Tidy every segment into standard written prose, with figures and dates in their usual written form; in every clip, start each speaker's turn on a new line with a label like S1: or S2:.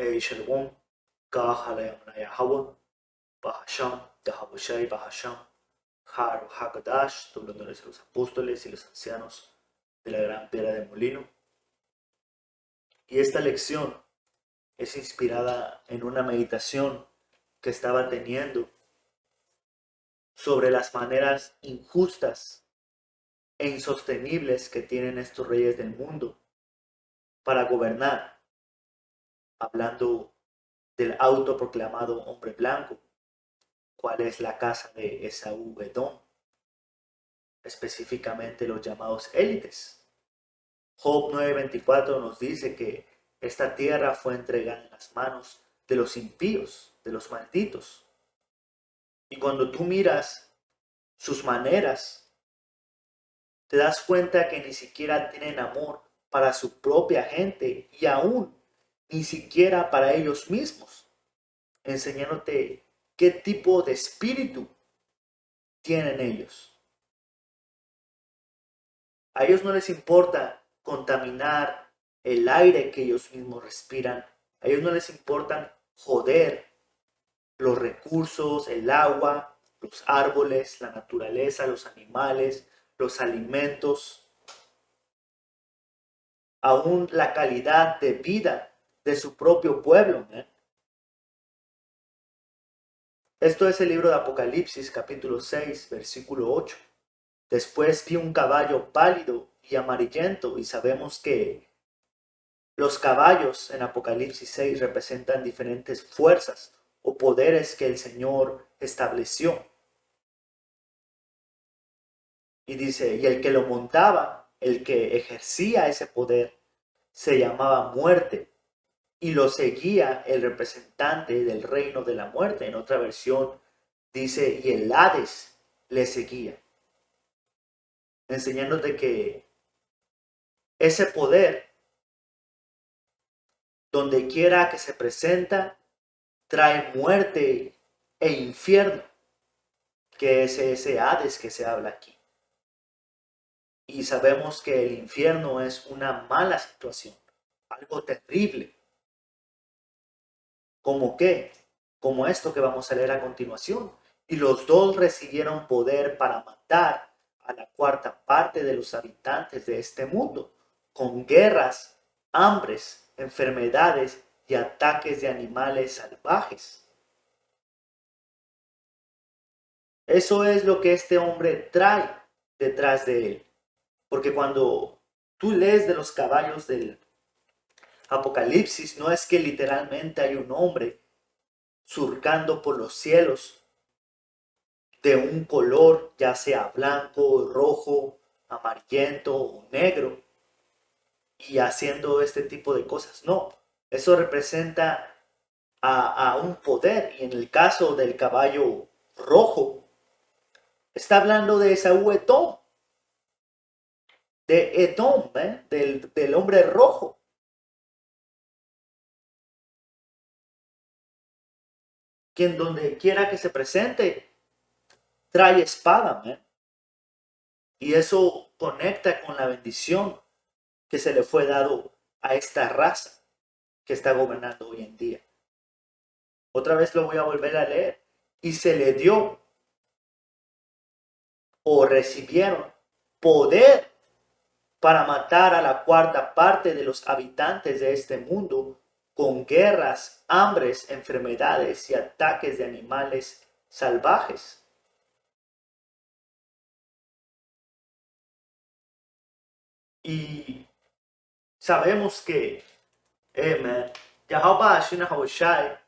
S1: Shalom, Yahweh, Bahasham, Yahabushai, Bahasham, Har Hakadash, doble honores a los apóstoles y los ancianos de la gran piedra de molino. Y esta lección es inspirada en una meditación que estaba teniendo sobre las maneras injustas e insostenibles que tienen estos reyes del mundo para gobernar, hablando del autoproclamado hombre blanco, cuál es la casa de Esaú Edom, específicamente los llamados élites. Job 9:24 nos dice que esta tierra fue entregada en las manos de los impíos, de los malditos. Y cuando tú miras sus maneras, te das cuenta que ni siquiera tienen amor para su propia gente y aún ni siquiera para ellos mismos, enseñándote qué tipo de espíritu tienen ellos. A ellos no les importa contaminar el aire que ellos mismos respiran. A ellos no les importa joder los recursos, el agua, los árboles, la naturaleza, los animales, los alimentos, aún la calidad de vida de su propio pueblo. Esto es el libro de Apocalipsis, capítulo 6, versículo 8. Después vi un caballo pálido y amarillento, y sabemos que los caballos en Apocalipsis 6 representan diferentes fuerzas o poderes que el Señor estableció. Y dice, y el que lo montaba, el que ejercía ese poder, se llamaba Muerte, y lo seguía el representante del reino de la muerte. En otra versión dice, y el Hades le seguía, enseñándote que ese poder, donde quiera que se presenta, trae muerte e infierno, que es ese Hades que se habla aquí. Y sabemos que el infierno es una mala situación, algo terrible. ¿Cómo qué? Como esto que vamos a leer a continuación. Y los dos recibieron poder para matar a la cuarta parte de los habitantes de este mundo, con guerras, hambres, enfermedades y ataques de animales salvajes. Eso es lo que este hombre trae detrás de él. Porque cuando tú lees de los caballos del Apocalipsis, no es que literalmente hay un hombre surcando por los cielos de un color, ya sea blanco, rojo, amarillento o negro, y haciendo este tipo de cosas. No, eso representa a un poder. Y en el caso del caballo rojo, está hablando de Esaú Edom, de Edom, del hombre rojo. Quien donde quiera que se presente, trae espada, y eso conecta con la bendición que se le fue dado a esta raza que está gobernando hoy en día. Otra vez lo voy a volver a leer. Y se le dio o recibieron poder para matar a la cuarta parte de los habitantes de este mundo con guerras, hambres, enfermedades y ataques de animales salvajes. Y sabemos que Yahweh Shai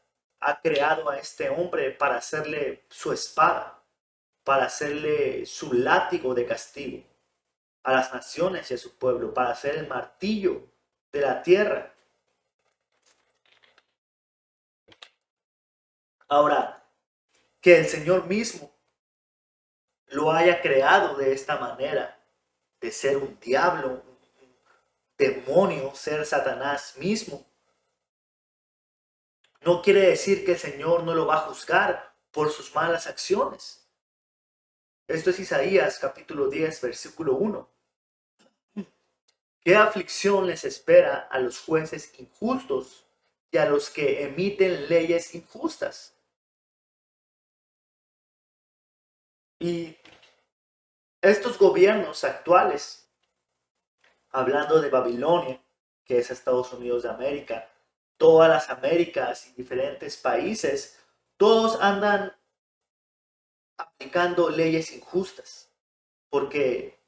S1: ha creado a este hombre para hacerle su espada, para hacerle su látigo de castigo a las naciones y a su pueblo, para hacer el martillo de la tierra. Ahora, que el Señor mismo lo haya creado de esta manera, de ser un diablo, un demonio, ser Satanás mismo, no quiere decir que el Señor no lo va a juzgar por sus malas acciones. Esto es Isaías capítulo 10, versículo 1. ¿Qué aflicción les espera a los jueces injustos y a los que emiten leyes injustas. Y estos gobiernos actuales, hablando de Babilonia, que es Estados Unidos de América, todas las Américas y diferentes países, todos andan aplicando leyes injustas, porque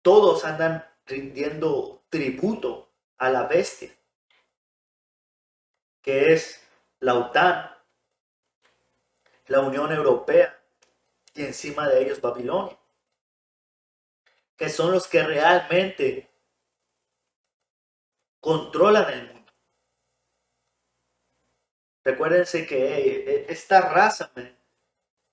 S1: todos andan rindiendo tributo a la bestia, que es la OTAN, la Unión Europea y encima de ellos Babilonia, que son los que realmente controlan el mundo. Recuérdense que esta raza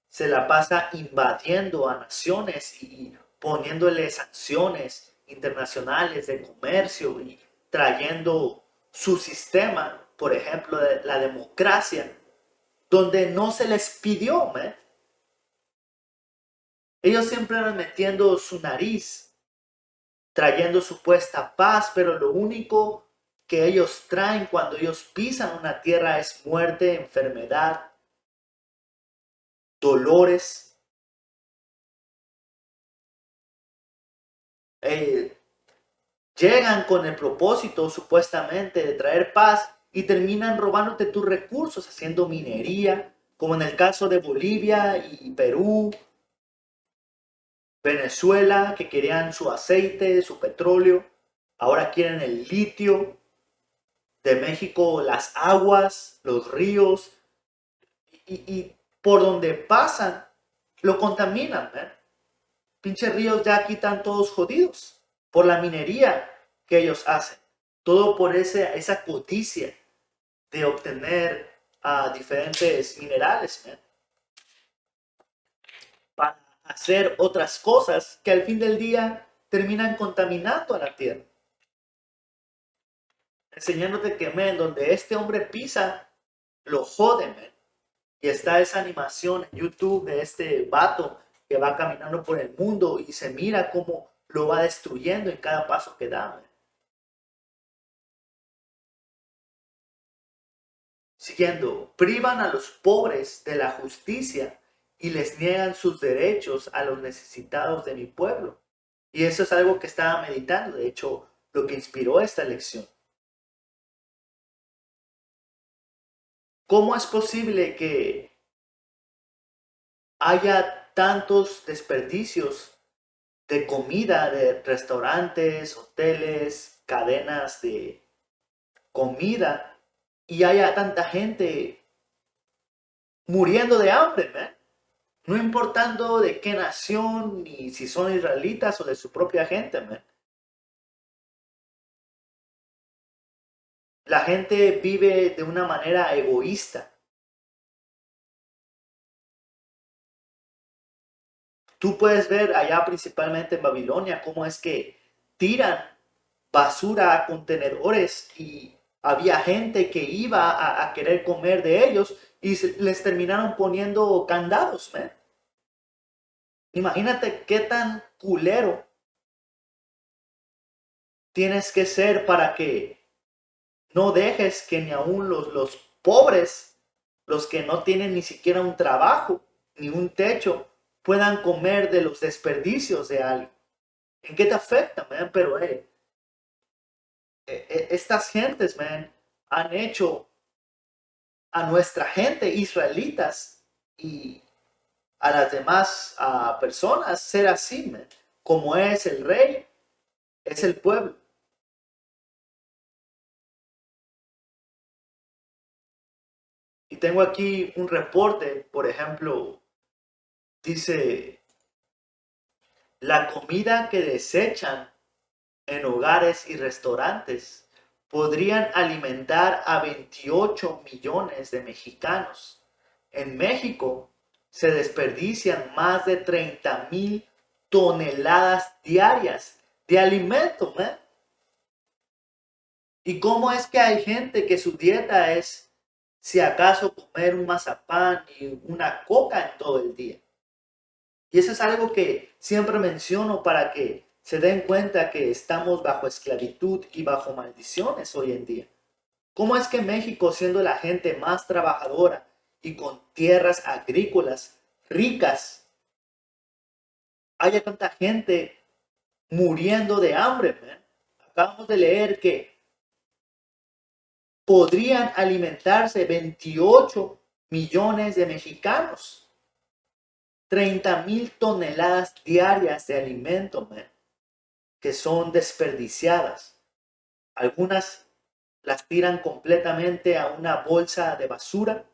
S1: se la pasa invadiendo a naciones y poniéndole sanciones internacionales de comercio y trayendo su sistema, por ejemplo, de la democracia, donde no se les pidió, man. Ellos siempre van metiendo su nariz, trayendo supuesta paz, pero lo único que ellos traen cuando ellos pisan una tierra es muerte, enfermedad, dolores. Llegan con el propósito supuestamente de traer paz y terminan robándote tus recursos, haciendo minería, como en el caso de Bolivia y Perú, Venezuela, que querían su aceite, su petróleo, ahora quieren el litio, de México las aguas, los ríos, y por donde pasan lo contaminan, ¿eh? Pinches ríos ya aquí están todos jodidos por la minería que ellos hacen. Todo por esa codicia de obtener diferentes minerales, man, para hacer otras cosas que al fin del día terminan contaminando a la tierra. Enseñándote que, man, donde este hombre pisa, lo jode, man. Y está esa animación en YouTube de este vato que va caminando por el mundo y se mira cómo lo va destruyendo en cada paso que da, man. Siguiendo, privan a los pobres de la justicia y les niegan sus derechos a los necesitados de mi pueblo. Y eso es algo que estaba meditando, de hecho, lo que inspiró esta lección. ¿Cómo es posible que haya tantos desperdicios de comida de restaurantes, hoteles, cadenas de comida y haya tanta gente muriendo de hambre, man? No importando de qué nación, ni si son israelitas o de su propia gente, man. La gente vive de una manera egoísta. Tú puedes ver allá principalmente en Babilonia cómo es que tiran basura a contenedores y había gente que iba a querer comer de ellos y les terminaron poniendo candados, man. Imagínate qué tan culero tienes que ser para que no dejes que ni aún los pobres, los que no tienen ni siquiera un trabajo, ni un techo, puedan comer de los desperdicios de algo. ¿En qué te afecta, man? Pero estas gentes, man, han hecho a nuestra gente, israelitas, y a las demás personas ser así, man. Como es el rey, es el pueblo. Y tengo aquí un reporte, por ejemplo, dice, la comida que desechan en hogares y restaurantes podrían alimentar a 28 millones de mexicanos. En México se desperdician más de 30,000 toneladas diarias de alimento, ¿eh? ¿Y cómo es que hay gente que su dieta es, si acaso, comer un mazapán y una coca en todo el día? Y eso es algo que siempre menciono para que se den cuenta que estamos bajo esclavitud y bajo maldiciones hoy en día. ¿Cómo es que México, siendo la gente más trabajadora y con tierras agrícolas ricas, haya tanta gente muriendo de hambre, man? Acabamos de leer que podrían alimentarse 28 millones de mexicanos. 30,000 toneladas diarias de alimento, man, que son desperdiciadas. Algunas las tiran completamente a una bolsa de basura,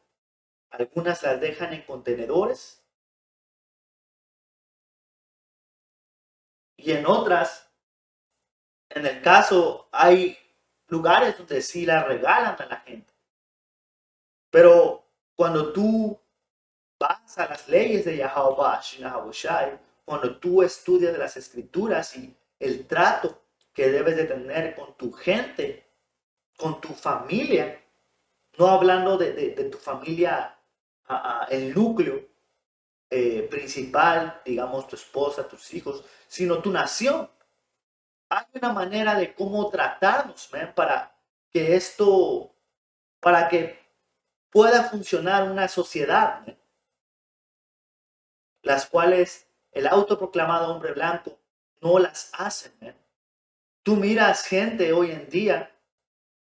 S1: algunas las dejan en contenedores y en otras, en el caso, hay lugares donde sí las regalan a la gente. Pero cuando tú vas a las leyes de Yahweh Shai, cuando tú estudias las escrituras y el trato que debes de tener con tu gente, con tu familia, no hablando de tu familia, el núcleo principal, digamos tu esposa, tus hijos, sino tu nación. Hay una manera de cómo tratarnos, man, para que pueda funcionar una sociedad, man, las cuales el autoproclamado hombre blanco no las hacen, man. Tú miras gente hoy en día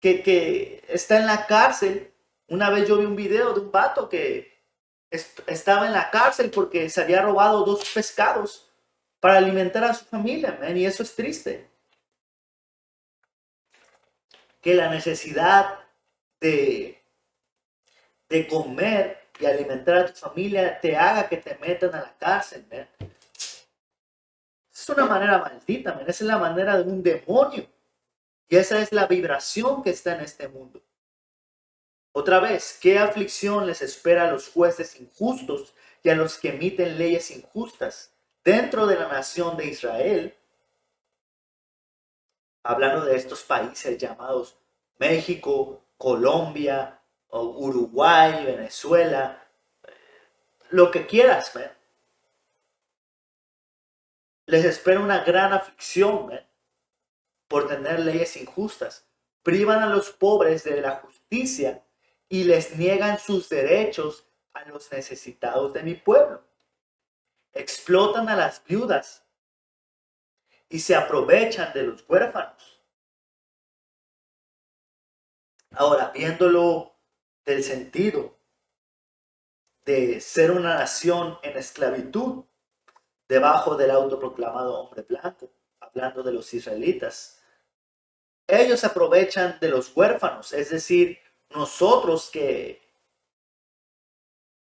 S1: que está en la cárcel. Una vez yo vi un video de un vato que estaba en la cárcel porque se había robado 2 pescados para alimentar a su familia, man, y eso es triste. Que la necesidad de, de comer y alimentar a tu familia te haga que te metan a la cárcel, man. Es una manera maldita, man. Esa es la manera de un demonio. Y esa es la vibración que está en este mundo. Otra vez, ¿qué aflicción les espera a los jueces injustos y a los que emiten leyes injustas dentro de la nación de Israel? Hablando de estos países llamados México, Colombia, Uruguay, Venezuela, lo que quieras, man. Les espera una gran aflicción, man, por tener leyes injustas. Privan a los pobres de la justicia y les niegan sus derechos a los necesitados de mi pueblo. Explotan a las viudas y se aprovechan de los huérfanos. Ahora, viéndolo del sentido de ser una nación en esclavitud debajo del autoproclamado hombre blanco, hablando de los israelitas, ellos aprovechan de los huérfanos, es decir, nosotros que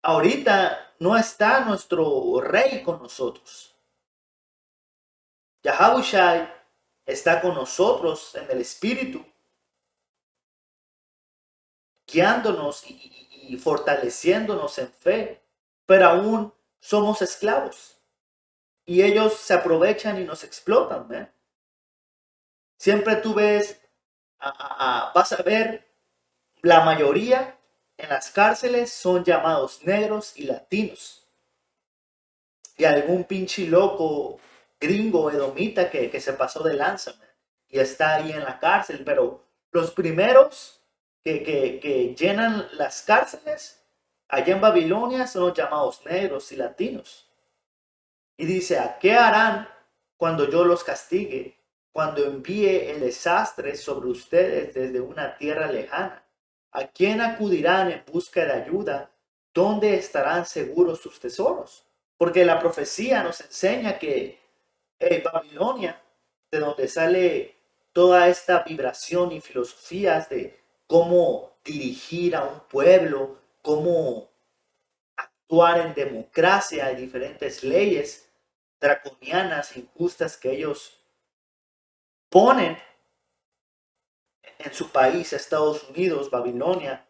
S1: ahorita no está nuestro rey con nosotros. Yahabushai está con nosotros en el espíritu, guiándonos y fortaleciéndonos en fe, pero aún somos esclavos. Y ellos se aprovechan y nos explotan, ¿eh? Siempre tú ves, vas a ver, la mayoría en las cárceles son llamados negros y latinos. Y algún pinche loco gringo edomita que se pasó de lanza, man, y está ahí en la cárcel. Pero los primeros que llenan las cárceles allá en Babilonia son los llamados negros y latinos. Y dice, ¿a qué harán cuando yo los castigue? Cuando envíe el desastre sobre ustedes desde una tierra lejana. ¿A quién acudirán en busca de ayuda? ¿Dónde estarán seguros sus tesoros? Porque la profecía nos enseña que Babilonia, de donde sale toda esta vibración y filosofías de cómo dirigir a un pueblo, cómo actuar en democracia y diferentes leyes draconianas e injustas que ellos ponen en su país, Estados Unidos, Babilonia,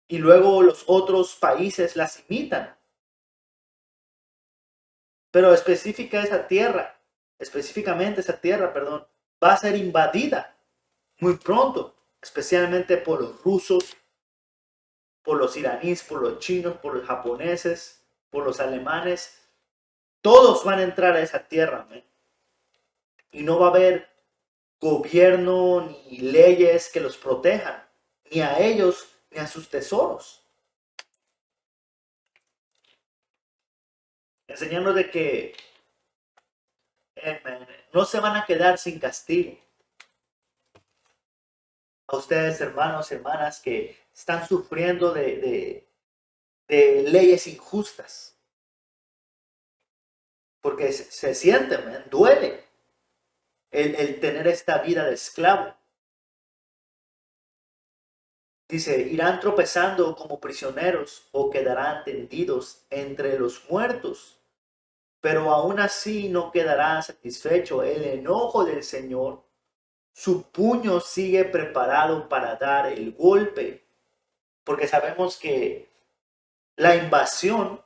S1: y luego los otros países las imitan. Pero específicamente esa tierra, perdón, va a ser invadida muy pronto, especialmente por los rusos, por los iraníes, por los chinos, por los japoneses, por los alemanes. Todos van a entrar a esa tierra, ¿eh? Y no va a haber gobierno ni leyes que los protejan, ni a ellos, ni a sus tesoros. Enseñando de que no se van a quedar sin castigo. A ustedes, hermanos, hermanas, que están sufriendo de leyes injustas. Porque se siente, duele el tener esta vida de esclavo. Dice, irán tropezando como prisioneros o quedarán tendidos entre los muertos. Pero aún así no quedará satisfecho el enojo del Señor. Su puño sigue preparado para dar el golpe. Porque sabemos que la invasión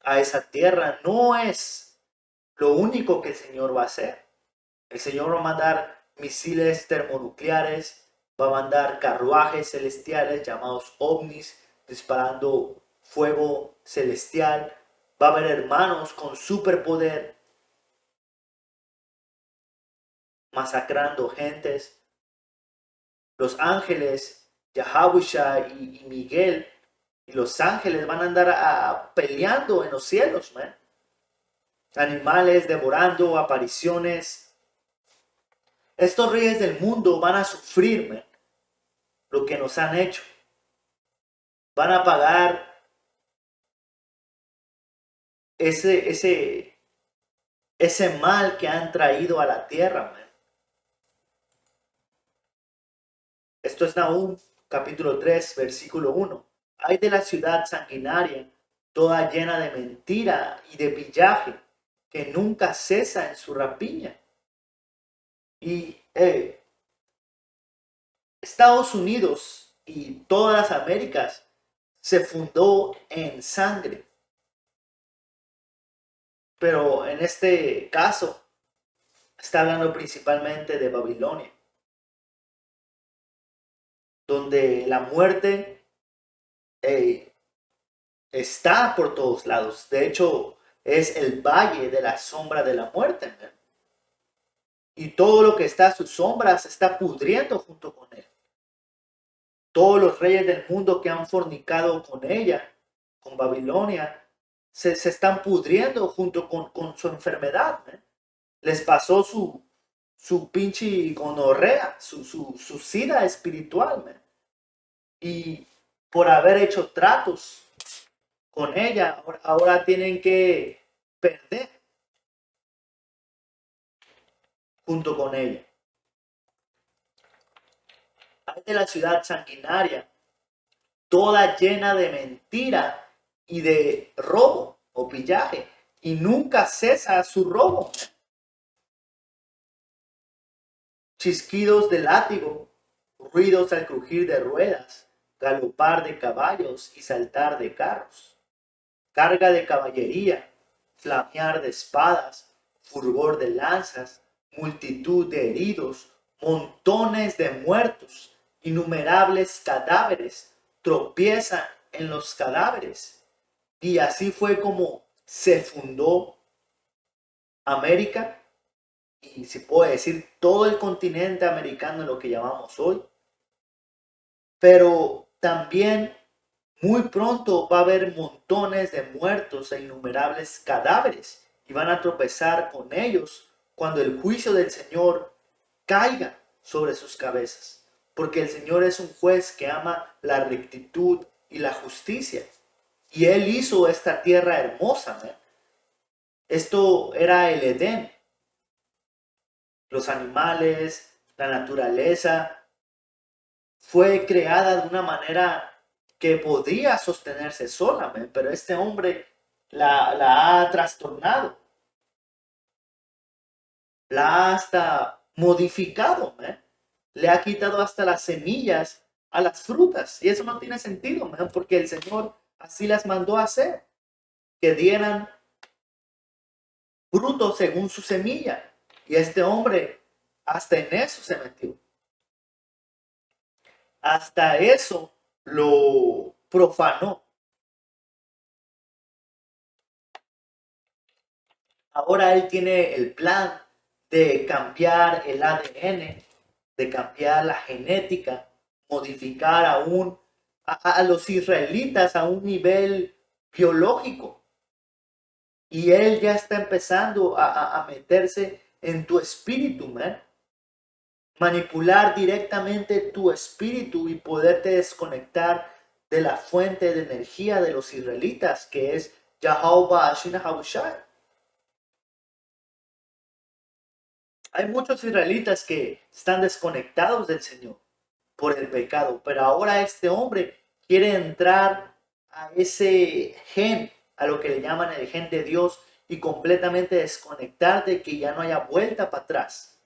S1: a esa tierra no es lo único que el Señor va a hacer. El Señor va a mandar misiles termonucleares, va a mandar carruajes celestiales llamados ovnis, disparando fuego celestial. Va a haber hermanos con superpoder, masacrando gentes. Los ángeles, Yahweh y Miguel, y los ángeles van a andar peleando en los cielos, man. Animales devorando, apariciones. Estos reyes del mundo van a sufrir, man, lo que nos han hecho. Van a pagar ese mal que han traído a la tierra, man. Esto es Nahum, capítulo 3, versículo 1. Hay de la ciudad sanguinaria, toda llena de mentira y de pillaje, que nunca cesa en su rapiña. Y Estados Unidos y todas las Américas se fundó en sangre. Pero en este caso está hablando principalmente de Babilonia, donde la muerte está por todos lados. De hecho, es el valle de la sombra de la muerte, ¿no? Y todo lo que está a sus sombras se está pudriendo junto con él. Todos los reyes del mundo que han fornicado con ella, con Babilonia, se están pudriendo junto con su enfermedad, ¿no? Les pasó su pinche gonorrea, su sida espiritual, ¿no? Y por haber hecho tratos con ella, ahora tienen que perder junto con ella. Hay de la ciudad sanguinaria, toda llena de mentira y de robo o pillaje, y nunca cesa su robo. Chisquidos de látigo, ruidos al crujir de ruedas, galopar de caballos y saltar de carros, carga de caballería, flamear de espadas, fulgor de lanzas, multitud de heridos, montones de muertos, innumerables cadáveres, tropiezan en los cadáveres. Y así fue como se fundó América, y se puede decir todo el continente americano, lo que llamamos hoy. Pero también muy pronto va a haber montones de muertos e innumerables cadáveres, y van a tropezar con ellos cuando el juicio del Señor caiga sobre sus cabezas. Porque el Señor es un juez que ama la rectitud y la justicia. Y Él hizo esta tierra hermosa, ¿eh? Esto era el Edén. Los animales, la naturaleza, fue creada de una manera que podía sostenerse sola, pero este hombre la ha trastornado, la ha hasta modificado, le ha quitado hasta las semillas a las frutas, y eso no tiene sentido, porque el Señor así las mandó a hacer, que dieran fruto según su semilla, y este hombre hasta en eso se metió. Hasta eso lo profanó. Ahora él tiene el plan de cambiar el ADN, de cambiar la genética, modificar aún a los israelitas a un nivel biológico. Y él ya está empezando a meterse en tu espíritu, man. Manipular directamente tu espíritu y poderte desconectar de la fuente de energía de los israelitas, que es Yahweh Ashina Habushai. Hay muchos israelitas que están desconectados del Señor por el pecado, pero ahora este hombre quiere entrar a ese gen, a lo que le llaman el gen de Dios, y completamente desconectar de que ya no haya vuelta para atrás.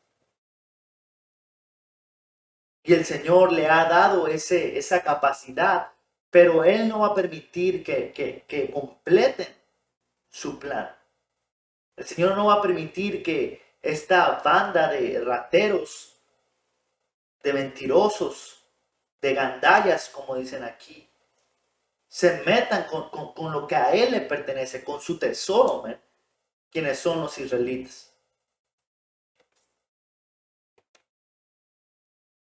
S1: Y el Señor le ha dado esa capacidad, pero Él no va a permitir que completen su plan. El Señor no va a permitir que esta banda de rateros, de mentirosos, de gandallas, como dicen aquí, se metan con lo que a Él le pertenece, con su tesoro, man, quienes son los israelitas.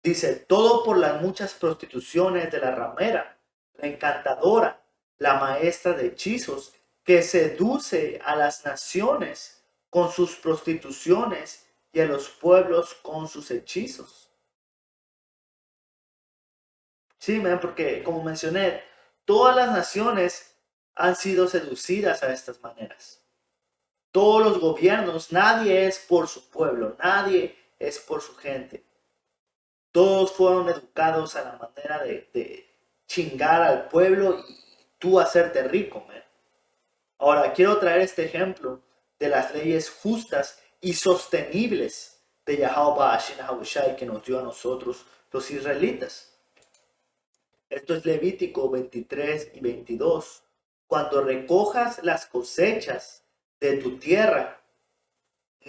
S1: Dice, todo por las muchas prostituciones de la ramera, la encantadora, la maestra de hechizos, que seduce a las naciones con sus prostituciones y a los pueblos con sus hechizos. Sí, porque como mencioné, todas las naciones han sido seducidas a estas maneras. Todos los gobiernos, nadie es por su pueblo, nadie es por su gente. Todos fueron educados a la manera de chingar al pueblo y tú hacerte rico, man. Ahora, quiero traer este ejemplo de las leyes justas y sostenibles de Yahweh Hashem Habushai que nos dio a nosotros, los israelitas. Esto es Levítico 23 y 22. Cuando recojas las cosechas de tu tierra,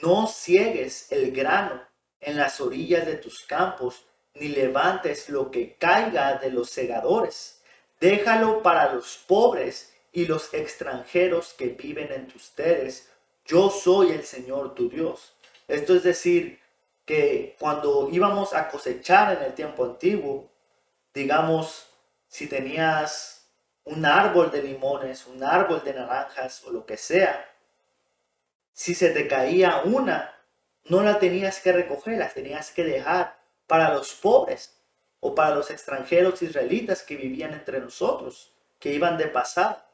S1: no ciegues el grano en las orillas de tus campos, ni levantes lo que caiga de los segadores. Déjalo para los pobres y los extranjeros que viven entre ustedes. Yo soy el Señor tu Dios. Esto es decir, que cuando íbamos a cosechar en el tiempo antiguo, digamos, si tenías un árbol de limones, un árbol de naranjas o lo que sea, si se te caía una, no la tenías que recoger, las tenías que dejar para los pobres o para los extranjeros israelitas que vivían entre nosotros, que iban de pasada.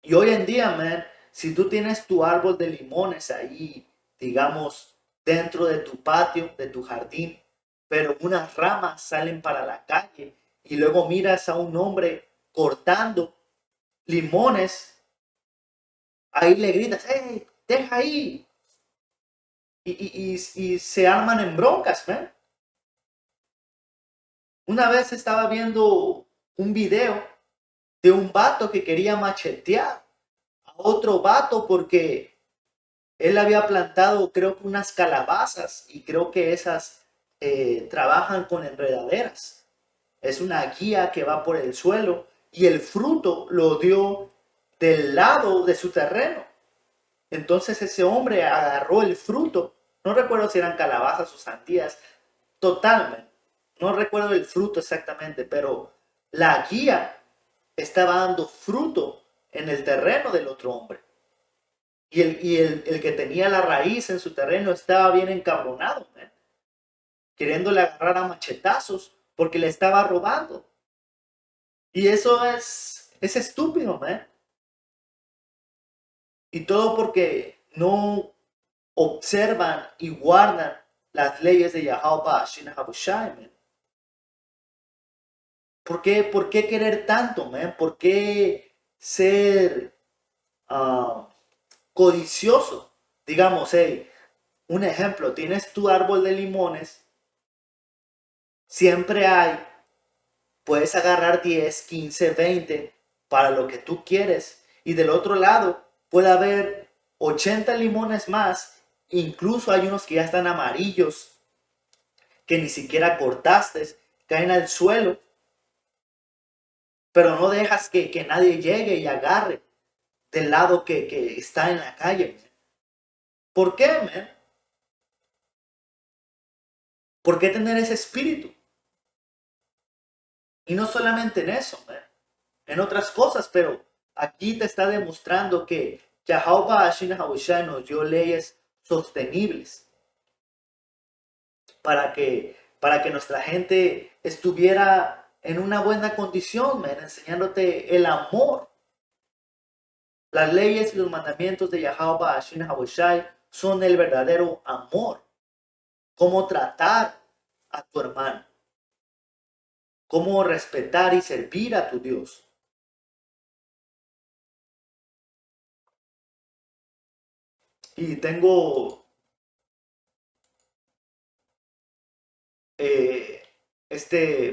S1: Y hoy en día, man, si tú tienes tu árbol de limones ahí, digamos, dentro de tu patio, de tu jardín, pero unas ramas salen para la calle y luego miras a un hombre cortando limones, ahí le gritas, ¡hey, deja ahí! Y se arman en broncas, man. Una vez estaba viendo un video de un vato que quería machetear a otro vato porque él había plantado, creo que unas calabazas, y creo que esas trabajan con enredaderas. Es una guía que va por el suelo y el fruto lo dio del lado de su terreno. Entonces ese hombre agarró el fruto, no recuerdo si eran calabazas o sandías, totalmente, no recuerdo el fruto exactamente, pero la guía estaba dando fruto en el terreno del otro hombre. Y el que tenía la raíz en su terreno estaba bien encabronado, ¿eh? Queriéndole agarrar a machetazos porque le estaba robando. Y eso es estúpido, ¿eh? Y todo porque no observan y guardan las leyes de Yahweh Hashem Habushai, man. ¿Por qué querer tanto, man? ¿Por qué ser codicioso? Digamos, hey, un ejemplo, tienes tu árbol de limones, siempre hay, puedes agarrar 10, 15, 20 para lo que tú quieres. Y del otro lado puede haber 80 limones más, incluso hay unos que ya están amarillos, que ni siquiera cortaste, caen al suelo, pero no dejas que nadie llegue y agarre del lado que está en la calle. ¿Por qué, man? ¿Por qué tener ese espíritu? Y no solamente en eso, en otras cosas, pero aquí te está demostrando que Jehová Hashem nos dio leyes sostenibles para que nuestra gente estuviera en una buena condición, enseñándote el amor. Las leyes y los mandamientos de Jehová Hashem son el verdadero amor. Cómo tratar a tu hermano. Cómo respetar y servir a tu Dios. Y tengo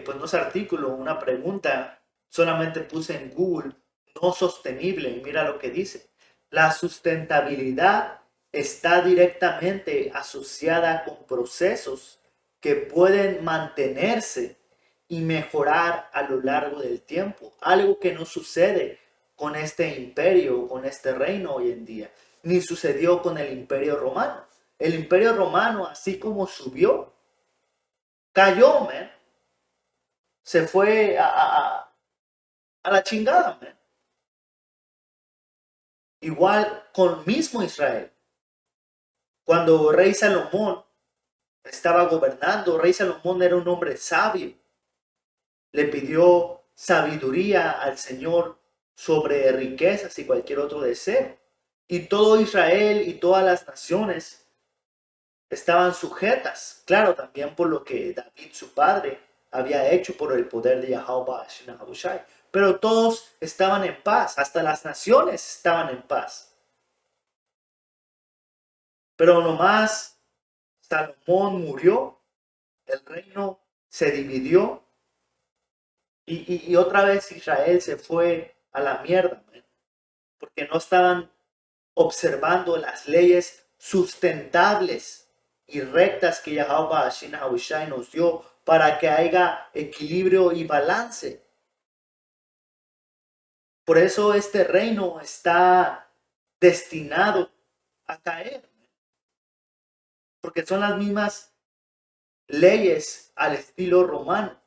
S1: pues no es artículo, una pregunta, solamente puse en Google, no sostenible, y mira lo que dice. La sustentabilidad está directamente asociada con procesos que pueden mantenerse y mejorar a lo largo del tiempo, algo que no sucede con este imperio, con este reino hoy en día, ni sucedió con el imperio romano. El imperio romano, así como subió, cayó, man. Se fue a la chingada, man. Igual con mismo Israel. Cuando rey Salomón estaba gobernando, rey Salomón era un hombre sabio. Le pidió sabiduría al Señor sobre riquezas y cualquier otro deseo. Y todo Israel y todas las naciones estaban sujetas, claro, también por lo que David, su padre, había hecho por el poder de Yahweh Shai. Pero todos estaban en paz, hasta las naciones estaban en paz. Pero nomás Salomón murió, el reino se dividió y otra vez Israel se fue a la mierda, man, porque no estaban observando las leyes sustentables y rectas que Yahweh Shai nos dio para que haya equilibrio y balance. Por eso este reino está destinado a caer, porque son las mismas leyes al estilo romano.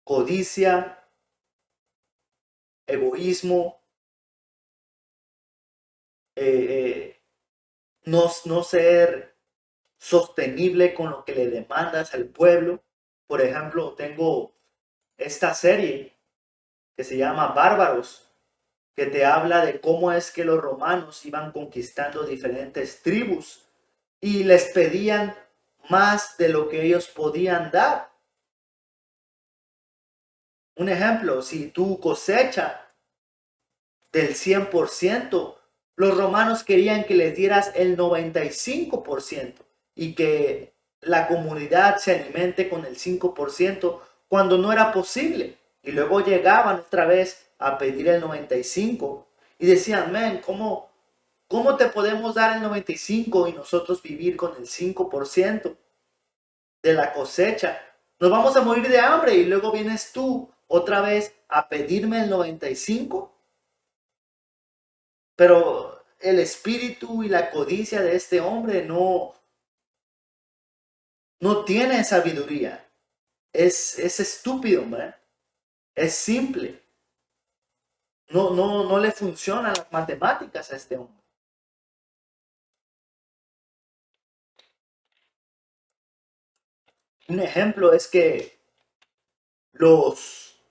S1: Codicia, egoísmo, no ser sostenible con lo que le demandas al pueblo. Por ejemplo, tengo esta serie que se llama Bárbaros, que te habla de cómo es que los romanos iban conquistando diferentes tribus y les pedían más de lo que ellos podían dar. Un ejemplo, si tu cosecha del 100%, los romanos querían que les dieras el 95% y que la comunidad se alimente con el 5% cuando no era posible. Y luego llegaban otra vez a pedir el 95% y decían, men, ¿cómo te podemos dar el 95% y nosotros vivir con el 5% de la cosecha? Nos vamos a morir de hambre y luego vienes tú otra vez a pedirme el 95%. Pero el espíritu y la codicia de este hombre no tiene sabiduría. Es estúpido, man. Es simple. No le funcionan las matemáticas a este hombre. Un ejemplo es que los,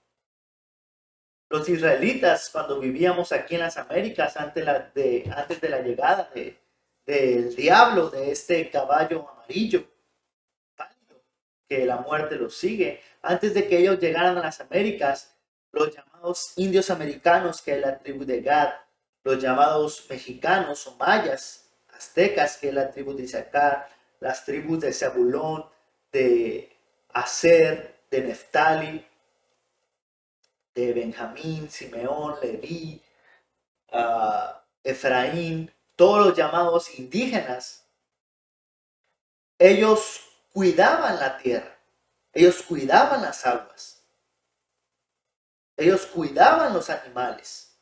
S1: los israelitas, cuando vivíamos aquí en las Américas, antes de la llegada del diablo, de este caballo amarillo, que la muerte los sigue. Antes de que ellos llegaran a las Américas, los llamados indios americanos, que es la tribu de Gad, los llamados mexicanos o mayas, aztecas, que es la tribu de Isaacar, las tribus de Zabulón, de Aser, de Neftali, de Benjamín, Simeón, Leví, Efraín, todos los llamados indígenas, ellos cuidaban la tierra, ellos cuidaban las aguas, ellos cuidaban los animales,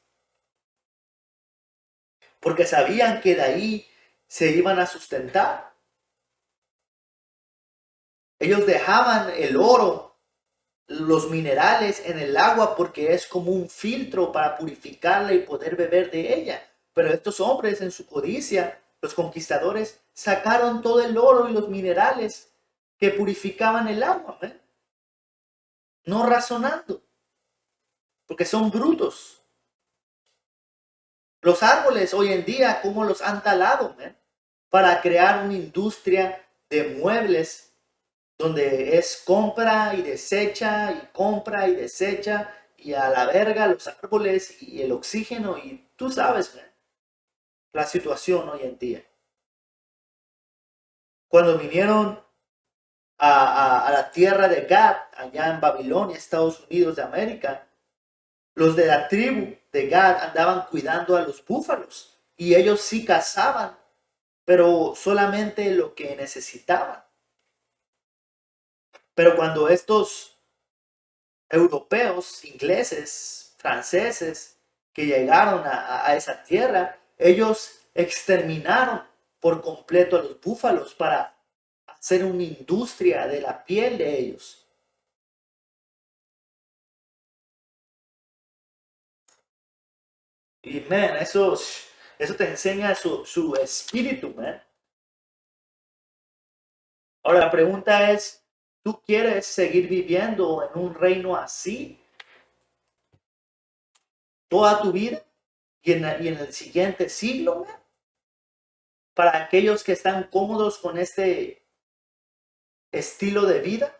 S1: porque sabían que de ahí se iban a sustentar. Ellos dejaban el oro, los minerales en el agua porque es como un filtro para purificarla y poder beber de ella. Pero estos hombres en su codicia, los conquistadores, sacaron todo el oro y los minerales que purificaban el agua, ¿eh? No razonando, porque son brutos. Los árboles hoy en día, ¿cómo los han talado, ¿eh? Para crear una industria de muebles donde es compra y desecha y compra y desecha y a la verga los árboles y el oxígeno y tú sabes, man, la situación hoy en día. Cuando vinieron a la tierra de Gad, allá en Babilonia, Estados Unidos de América, los de la tribu de Gad andaban cuidando a los búfalos y ellos sí cazaban, pero solamente lo que necesitaban. Pero cuando estos europeos, ingleses, franceses, que llegaron a esa tierra, ellos exterminaron por completo a los búfalos para hacer una industria de la piel de ellos. Y, man, eso te enseña su espíritu, man. Ahora, la pregunta es, ¿tú quieres seguir viviendo en un reino así toda tu vida y en el siguiente siglo, man? Para aquellos que están cómodos con este estilo de vida,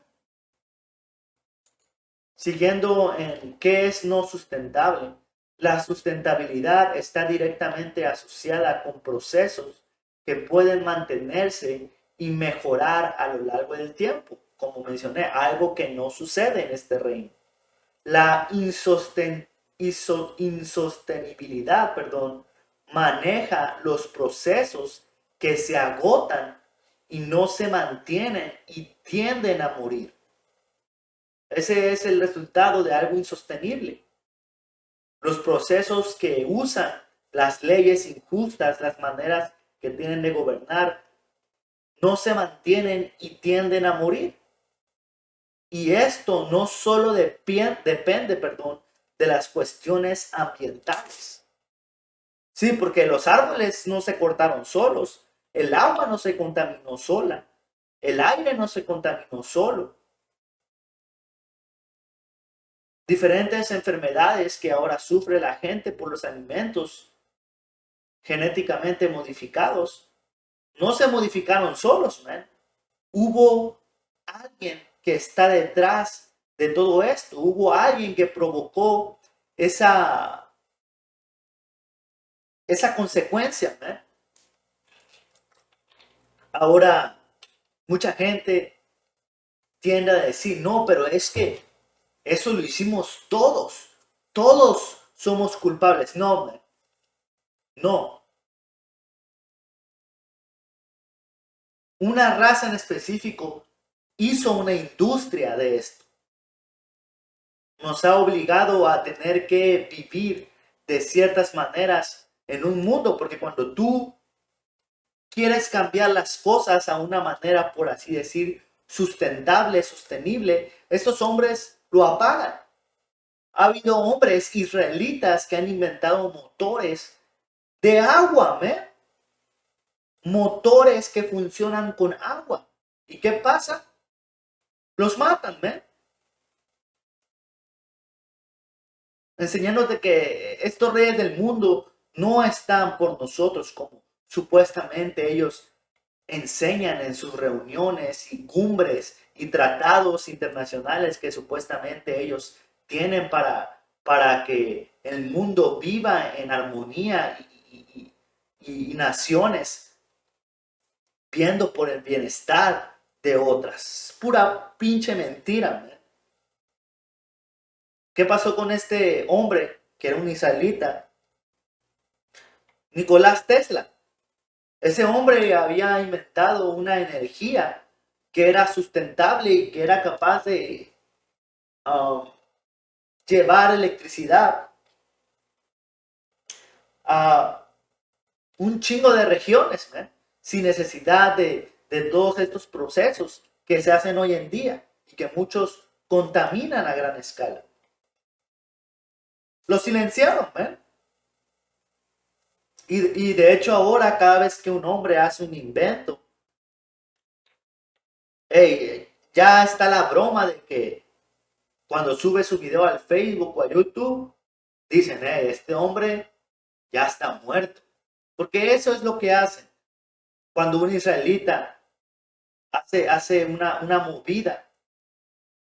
S1: siguiendo en qué es no sustentable. La sustentabilidad está directamente asociada con procesos que pueden mantenerse y mejorar a lo largo del tiempo. Como mencioné, algo que no sucede en este reino. La insostenibilidad, maneja los procesos que se agotan y no se mantienen y tienden a morir. Ese es el resultado de algo insostenible. Los procesos que usan las leyes injustas, las maneras que tienen de gobernar, no se mantienen y tienden a morir. Y esto no solo depende de las cuestiones ambientales. Sí, porque los árboles no se cortaron solos, el agua no se contaminó sola, el aire no se contaminó solo. Diferentes enfermedades que ahora sufre la gente por los alimentos genéticamente modificados no se modificaron solos, man. Hubo alguien que está detrás de todo esto, hubo alguien que provocó esa consecuencia, man. Ahora, mucha gente tiende a decir, no, pero es que eso lo hicimos todos somos culpables. No, man. No. Una raza en específico hizo una industria de esto. Nos ha obligado a tener que vivir de ciertas maneras en un mundo, porque cuando tú quieres cambiar las cosas a una manera, por así decir, sustentable, sostenible, estos hombres lo apagan. Ha habido hombres israelitas que han inventado motores de agua, ¿me? Motores que funcionan con agua. ¿Y qué pasa? Los matan, ¿me? Enseñándote que estos reyes del mundo no están por nosotros como supuestamente ellos enseñan en sus reuniones y cumbres y tratados internacionales que supuestamente ellos tienen para que el mundo viva en armonía y naciones viendo por el bienestar de otras. Pura pinche mentira, man. ¿Qué pasó con este hombre que era un israelita? Nicolás Tesla. Ese hombre había inventado una energía que era sustentable y que era capaz de uh, llevar electricidad a un chingo de regiones, ¿eh? Sin necesidad de todos estos procesos que se hacen hoy en día y que muchos contaminan a gran escala. Lo silenciaron, ¿eh? Y de hecho ahora cada vez que un hombre hace un invento, hey, ya está la broma de que cuando sube su video al Facebook o a YouTube, dicen, este hombre ya está muerto. Porque eso es lo que hacen. Cuando un israelita hace una movida,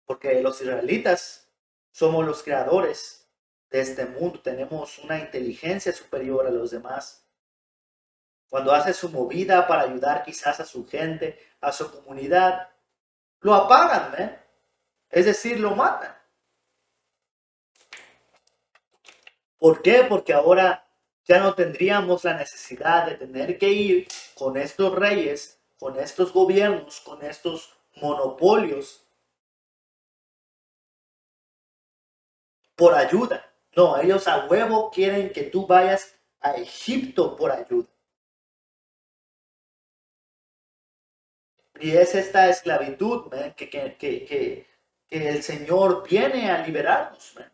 S1: porque los israelitas somos los creadores de este mundo, tenemos una inteligencia superior a los demás. Cuando hace su movida para ayudar quizás a su gente, a su comunidad, lo apagan, ¿eh? Es decir, lo matan. ¿Por qué? Porque ahora ya no tendríamos la necesidad de tener que ir con estos reyes, con estos gobiernos, con estos monopolios por ayuda. No, ellos a huevo quieren que tú vayas a Egipto por ayuda. Y es esta esclavitud, man, que el Señor viene a liberarnos. Man.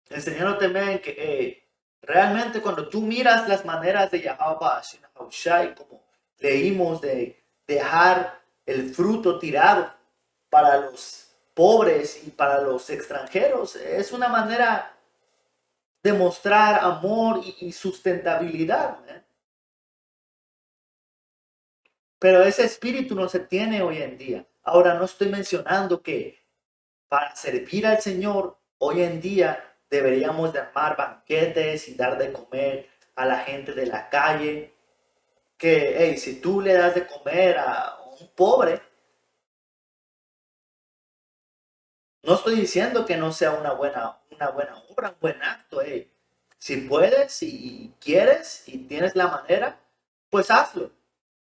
S1: Enseñándote, man, que realmente cuando tú miras las maneras de Yahweh, como leímos, de dejar el fruto tirado para los pobres y para los extranjeros, es una manera de mostrar amor y sustentabilidad. Man. Pero ese espíritu no se tiene hoy en día. Ahora no estoy mencionando que para servir al Señor hoy en día deberíamos de armar banquetes y dar de comer a la gente de la calle. Que, hey, si tú le das de comer a un pobre, no estoy diciendo que no sea una buena obra, un buen acto. Hey. Si puedes y quieres y tienes la manera, pues hazlo.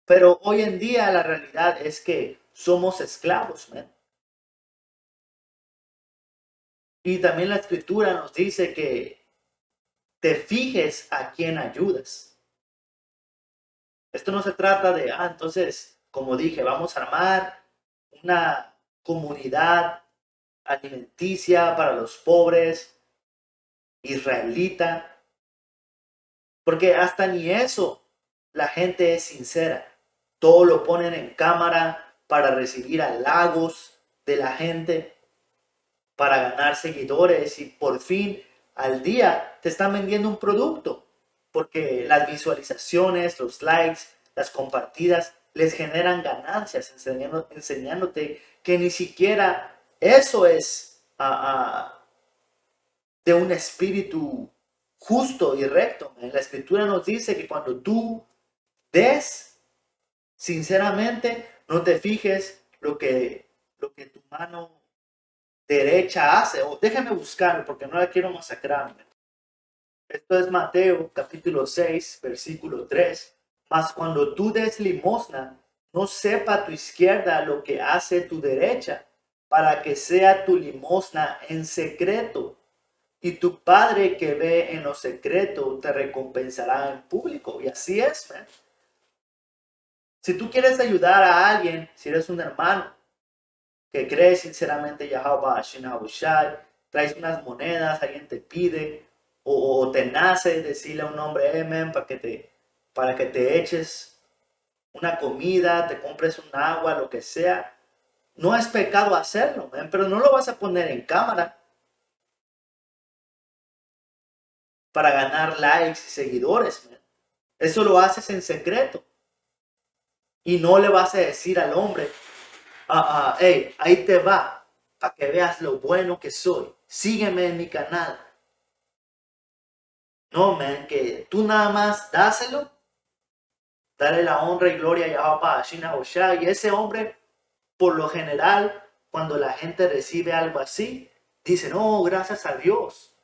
S1: Pero hoy en día la realidad es que somos esclavos, man. Y también la escritura nos dice que te fijes a quién ayudas. Esto no se trata de, entonces, como dije, vamos a armar una comunidad alimenticia para los pobres, israelita, porque hasta ni eso la gente es sincera. Todo lo ponen en cámara para recibir halagos de la gente, para ganar seguidores y por fin al día te están vendiendo un producto porque las visualizaciones, los likes, las compartidas les generan ganancias enseñándote que ni siquiera eso es de un espíritu justo y recto. La escritura nos dice que cuando tú des sinceramente, no te fijes lo que tu mano derecha hace, o déjame buscarlo porque no la quiero masacrarme. Esto es Mateo capítulo 6, versículo 3. Mas cuando tú des limosna, no sepa tu izquierda lo que hace tu derecha, para que sea tu limosna en secreto. Y tu Padre que ve en lo secreto te recompensará en público. Y así es, man. Si tú quieres ayudar a alguien, si eres un hermano, que crees sinceramente Yahweh Shai, traes unas monedas, alguien te pide, o te nace decirle a un hombre, amen, para que te eches una comida, te compres un agua, lo que sea. No es pecado hacerlo, man, pero no lo vas a poner en cámara para ganar likes y seguidores. Man. Eso lo haces en secreto. Y no le vas a decir al hombre, hey, ahí te va, para que veas lo bueno que soy. Sígueme en mi canal. No, man, que tú nada más dáselo, dale la honra y gloria a Yahweh Shina Hoshá. Y ese hombre, por lo general, cuando la gente recibe algo así, dice, no, gracias a Dios.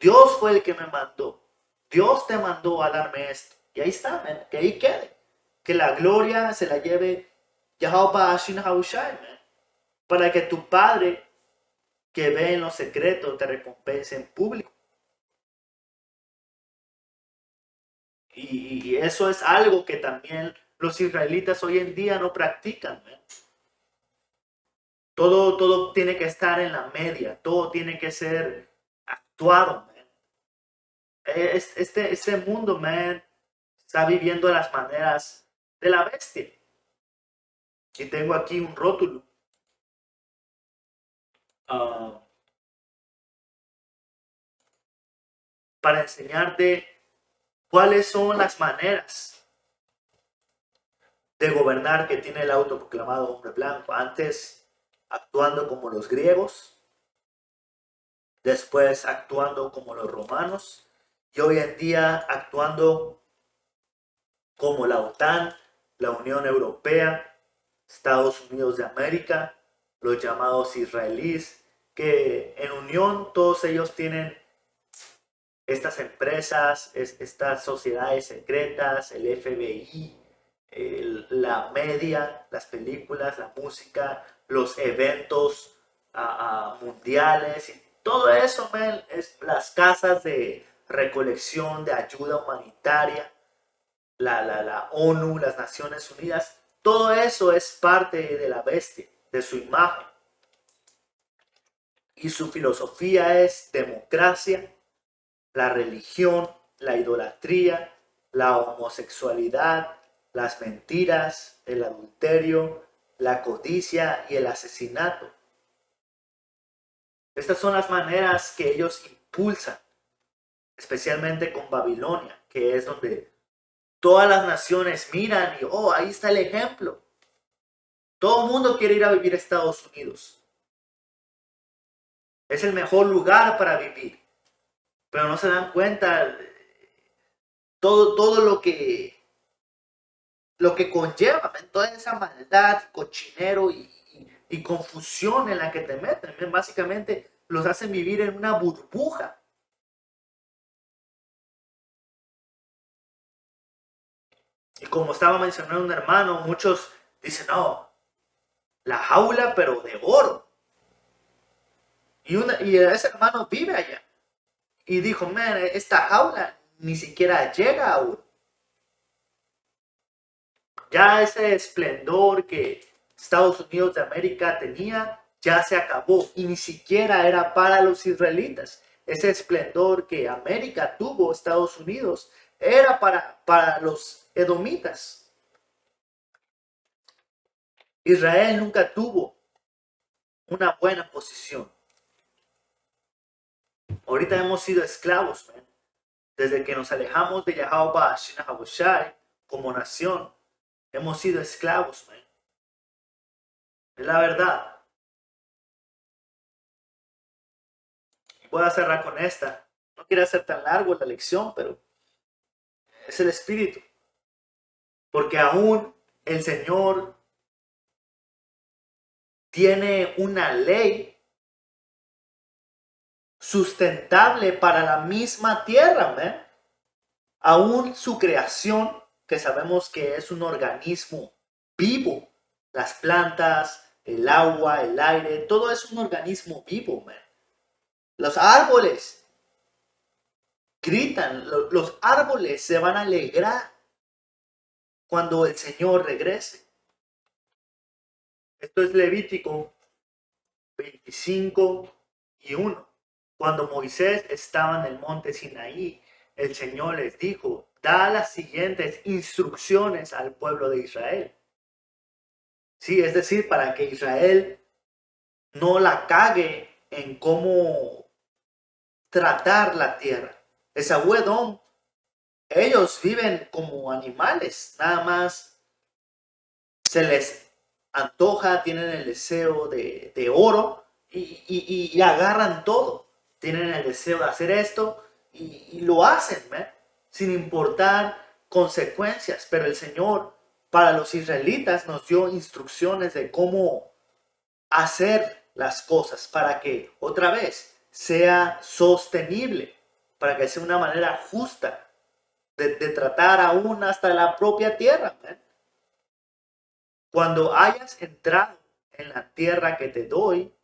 S1: Dios fue el que me mandó. Dios te mandó a darme esto. Y ahí está, man, que ahí quede. Que la gloria se la lleve Yahweh Shina Hoshá, man. Para que tu Padre, que ve en lo secreto, te recompense en público. Y eso es algo que también los israelitas hoy en día no practican, man. Todo tiene que estar en la media, todo tiene que ser actuado, man. Este mundo, man, está viviendo las maneras de la bestia. Y tengo aquí un rótulo uh, para enseñarte cuáles son las maneras de gobernar que tiene el autoproclamado hombre blanco. Antes actuando como los griegos, después actuando como los romanos y hoy en día actuando como la OTAN, la Unión Europea, Estados Unidos de América, los llamados israelíes, que en unión todos ellos tienen estas empresas, estas sociedades secretas, el FBI, la media, las películas, la música, los eventos mundiales, y todo eso, man, es las casas de recolección de ayuda humanitaria, la ONU, las Naciones Unidas, todo eso es parte de la bestia, de su imagen. Y su filosofía es democracia, la religión, la idolatría, la homosexualidad, las mentiras, el adulterio, la codicia y el asesinato. Estas son las maneras que ellos impulsan, especialmente con Babilonia, que es donde todas las naciones miran y, oh, ahí está el ejemplo. Todo el mundo quiere ir a vivir a Estados Unidos. Es el mejor lugar para vivir. Pero no se dan cuenta todo lo que conlleva, toda esa maldad, cochinero y confusión en la que te meten. Básicamente los hacen vivir en una burbuja. Y como estaba mencionando un hermano, muchos dicen, no, la jaula pero de oro. Y ese hermano vive allá. Y dijo, man, esta jaula ni siquiera llega a oro. Ya ese esplendor que Estados Unidos de América tenía ya se acabó y ni siquiera era para los israelitas. Ese esplendor que América tuvo, Estados Unidos, era para los edomitas. Israel nunca tuvo una buena posición. Ahorita hemos sido esclavos, man. Desde que nos alejamos de Yahweh Shina Haboshai como nación, hemos sido esclavos, man. Es la verdad. Voy a cerrar con esta. No quiero hacer tan largo la lección, pero es el espíritu. Porque aún el Señor tiene una ley sustentable para la misma tierra, man. Aún su creación, que sabemos que es un organismo vivo, las plantas, el agua, el aire, todo es un organismo vivo, man. Los árboles gritan, los árboles se van a alegrar cuando el Señor regrese. Esto es Levítico 25:1. Cuando Moisés estaba en el monte Sinaí, el Señor les dijo, da las siguientes instrucciones al pueblo de Israel. Sí, es decir, para que Israel no la cague en cómo tratar la tierra. Esaú Edom, ellos viven como animales, nada más se les antoja, tienen el deseo de oro y agarran todo. Tienen el deseo de hacer esto y lo hacen, ¿eh? Sin importar consecuencias. Pero el Señor, para los israelitas, nos dio instrucciones de cómo hacer las cosas para que, otra vez, sea sostenible, para que sea una manera justa de tratar aún hasta la propia tierra, ¿eh? Cuando hayas entrado en la tierra que te doy,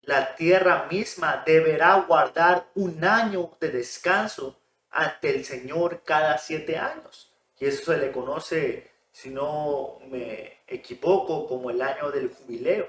S1: la tierra misma deberá guardar un año de descanso ante el Señor cada 7 años. Y eso se le conoce, si no me equivoco, como el año del jubileo.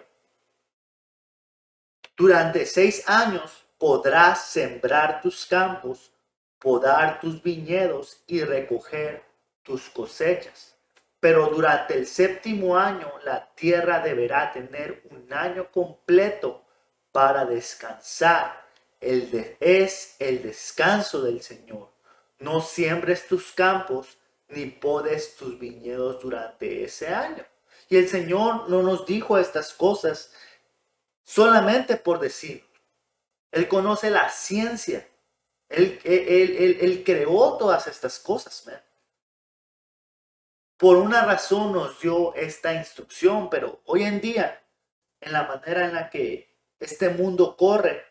S1: Durante 6 años podrás sembrar tus campos, podar tus viñedos y recoger tus cosechas. Pero durante el 7º año la tierra deberá tener un año completo para descansar. Es el descanso del Señor. No siembres tus campos ni podes tus viñedos durante ese año. Y el Señor no nos dijo estas cosas solamente por decir. Él conoce la ciencia. Él creó todas estas cosas, man. Por una razón nos dio esta instrucción, pero hoy en día, en la manera en la que este mundo corre,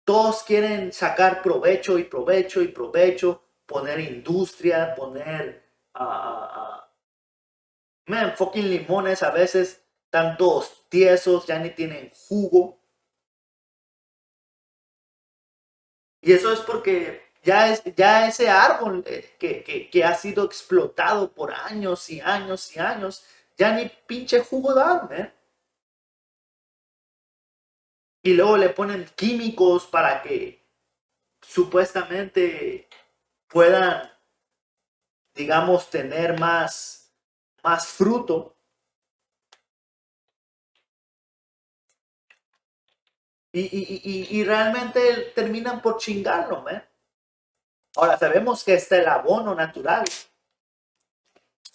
S1: todos quieren sacar provecho y provecho y provecho, poner industria, poner man, fucking limones a veces están todos tiesos, ya ni tienen jugo. Y eso es porque ya ese árbol que ha sido explotado por años y años y años, ya ni pinche jugo da, man. Y luego le ponen químicos para que supuestamente puedan, digamos, tener más fruto. Y realmente terminan por chingarlo, man. Ahora sabemos que está el abono natural,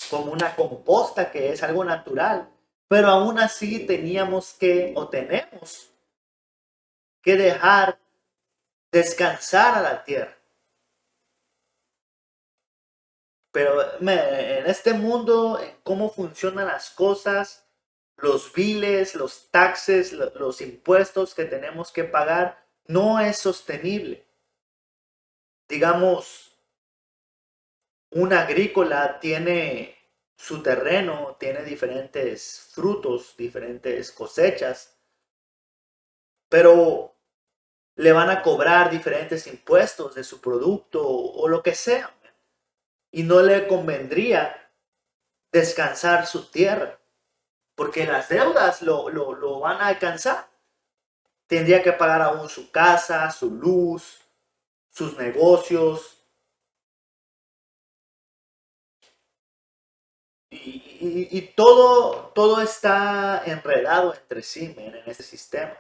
S1: como una composta que es algo natural, pero aún así teníamos que, o tenemos que dejar descansar a la tierra. Pero en este mundo, en cómo funcionan las cosas, los biles, los taxes, los impuestos que tenemos que pagar, no es sostenible. Digamos, un agrícola tiene su terreno, tiene diferentes frutos, diferentes cosechas, pero le van a cobrar diferentes impuestos de su producto o lo que sea. Y no le convendría descansar su tierra, porque las deudas lo van a alcanzar. Tendría que pagar aún su casa, su luz, sus negocios. Y todo está enredado entre sí, man, en este sistema.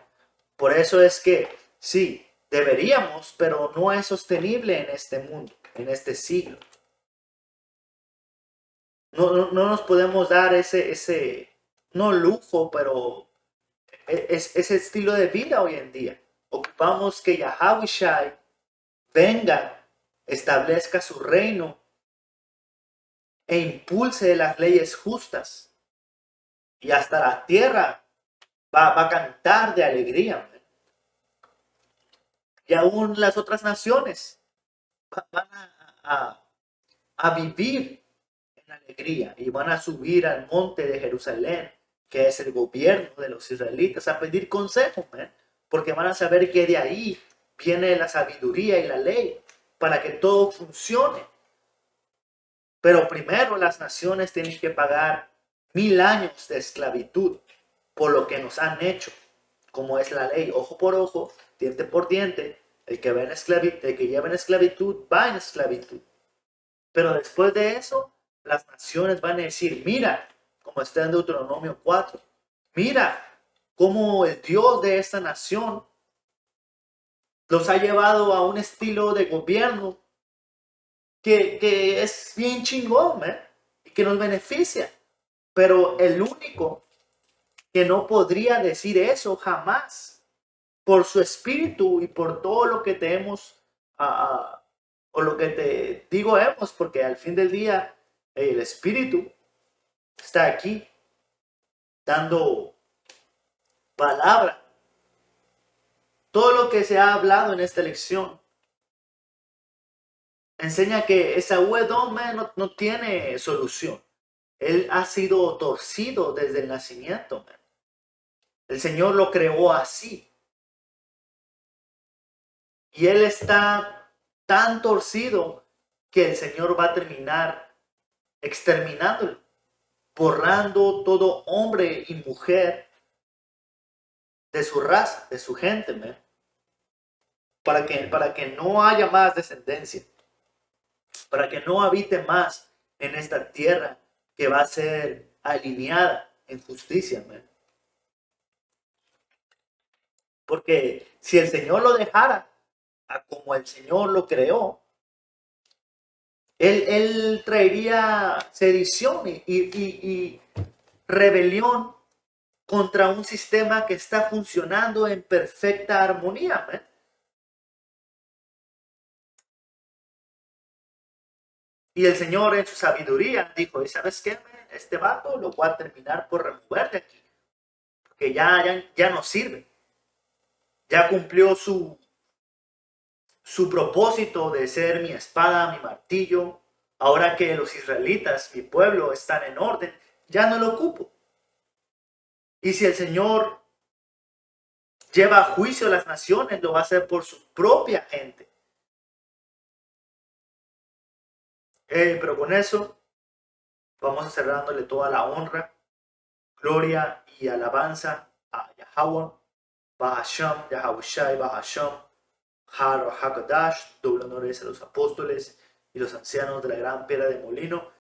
S1: Por eso es que sí, deberíamos, pero no es sostenible en este mundo, en este siglo. No nos podemos dar ese, no lujo, pero ese estilo de vida hoy en día. Ocupamos que Yahweh venga, establezca su reino e impulse las leyes justas. Y hasta la tierra va a cantar de alegría. Y aún las otras naciones van a vivir en alegría y van a subir al monte de Jerusalén, que es el gobierno de los israelitas, a pedir consejo, porque van a saber que de ahí viene la sabiduría y la ley para que todo funcione. Pero primero las naciones tienen que pagar 1000 años de esclavitud por lo que nos han hecho, como es la ley, ojo por ojo, diente por diente. El que lleva en esclavitud va en esclavitud. Pero después de eso, las naciones van a decir, mira, como está en Deuteronomio 4, mira cómo el Dios de esta nación los ha llevado a un estilo de gobierno que es bien chingón, y que nos beneficia. Pero el único que no podría decir eso jamás, por su espíritu y por todo lo que te hemos, o lo que te digo hemos, porque al fin del día el espíritu está aquí dando palabra. Todo lo que se ha hablado en esta lección enseña que Esaú Edom no tiene solución. Él ha sido torcido desde el nacimiento. El Señor lo creó así. Y él está tan torcido que el Señor va a terminar exterminándolo, borrando todo hombre y mujer de su raza, de su gente, man, para que no haya más descendencia, para que no habite más en esta tierra que va a ser alineada en justicia, man. Porque si el Señor lo dejara a como el Señor lo creó, él traería sedición y rebelión contra un sistema que está funcionando en perfecta armonía, man. Y el Señor en su sabiduría dijo, ¿y sabes qué, man? Este vato lo voy a terminar por remover de aquí, porque ya no sirve. Ya cumplió su propósito de ser mi espada, mi martillo. Ahora que los israelitas, mi pueblo, están en orden, ya no lo ocupo. Y si el Señor lleva a juicio a las naciones, lo va a hacer por su propia gente. Pero con eso vamos a cerrar dándole toda la honra, gloria y alabanza a Yahweh, Bahasham, Yahawashi, Bahasham, Har Hakadash, doble honores a los apóstoles y los ancianos de la gran piedra de molino.